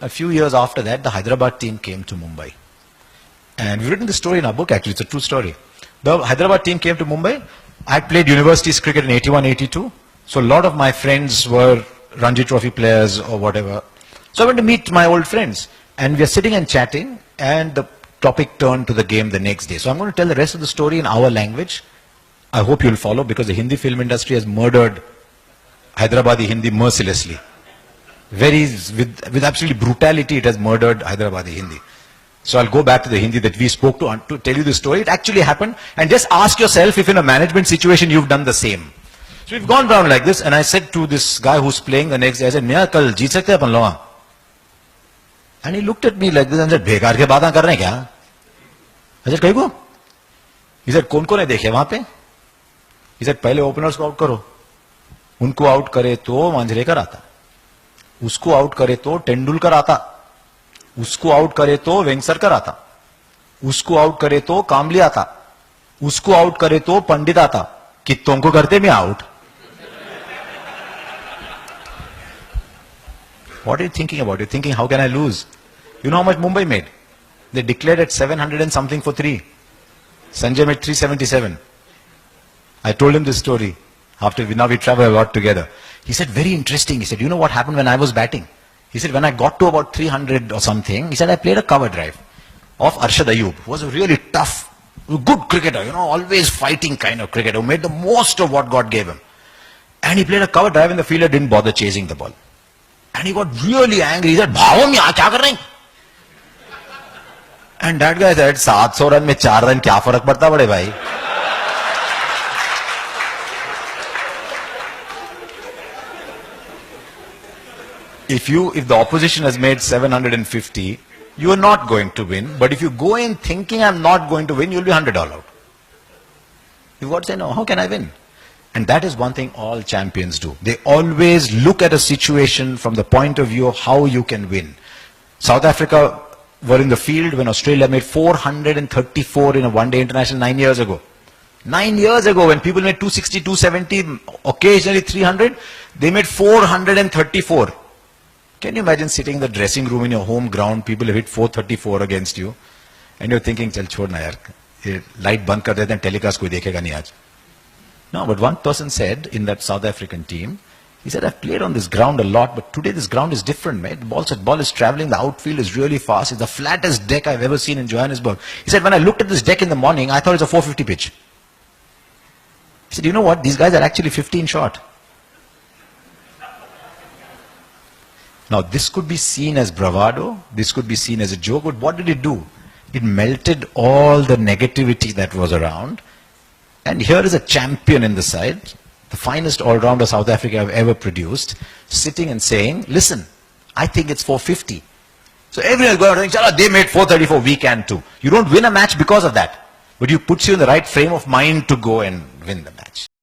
A few years after that, the Hyderabad team came to Mumbai. And we've written the story in our book, actually. It's a true story. The Hyderabad team came to Mumbai. I had played universities cricket in 81, 82. So a lot of my friends were Ranji Trophy players or whatever. So I went to meet my old friends. And we are sitting and chatting. And the topic turned to the game the next day. So I'm going to tell the rest of the story in our language. I hope you'll follow, because the Hindi film industry has murdered Hyderabadi Hindi mercilessly. With absolute brutality, it has murdered Hyderabadi Hindi. So I'll go back to the Hindi that we spoke to tell you the story. It actually happened. And just ask yourself if in a management situation you've done the same. So we've gone down like this, and I said to this guy who's playing the next day, I said, "Mia, kal jeet sakte hain apan loga?" And he looked at me like this and said, "Bekar ke baataan kar rahe hain kya?" I said, "Kaiko?" He said, "Kon-kon hai dekhe wahan pe?" He said, "Pehle openers ko out karo. Unko out करे तो मांजरेकर आता, उसको out करे तो तेंदुलकर आता, उसको out करे तो वेंगसरकर आता, उसको आउट करे तो कामली आता, उसको आउट करे तो पंडित आता, कितों को करते मैं out." What are you thinking about? You're thinking, how can I lose? You know how much Mumbai made? They declared at 700 and something for 3. Sanjay made 377. I told him this story. Now we travel a lot together. He said, very interesting. He said, you know what happened when I was batting? He said, when I got to about 300 or something, he said, I played a cover drive of Arshad Ayub, who was a really tough, good cricketer, always fighting kind of cricketer, who made the most of what God gave him. And he played a cover drive and the fielder didn't bother chasing the ball. And he got really angry. He said, "Bhao, yahan kya kar rahe hain?" And that guy said, 700 run mein 4 run kya farak padta bade bhai? If the opposition has made 750, you are not going to win. But if you go in thinking I'm not going to win, you'll be 100 all out. You've got to say, no, how can I win? And that is one thing all champions do. They always look at a situation from the point of view of how you can win. South Africa were in the field when Australia made 434 in a one-day international 9 years ago. 9 years ago, when people made 260, 270, occasionally 300, they made 434. Can you imagine sitting in the dressing room in your home ground, people have hit 434 against you, and you're thinking, chal chhod na yaar, light band kar dete hain, telecast koi dekhega nahi aaj. No, but one person said in that South African team, he said, I've played on this ground a lot, but today this ground is different, mate. The ball is traveling, the outfield is really fast. It's the flattest deck I've ever seen in Johannesburg. He said, when I looked at this deck in the morning, I thought it's a 450 pitch. He said, you know what? These guys are actually 15 short. Now, this could be seen as bravado. This could be seen as a joke. But what did it do? It melted all the negativity that was around. And here is a champion in the side, the finest all-rounder South Africa have ever produced, sitting and saying, listen, I think it's 450. So everyone going to think, they made 434, we can too. You don't win a match because of that. But you puts you in the right frame of mind to go and win the match.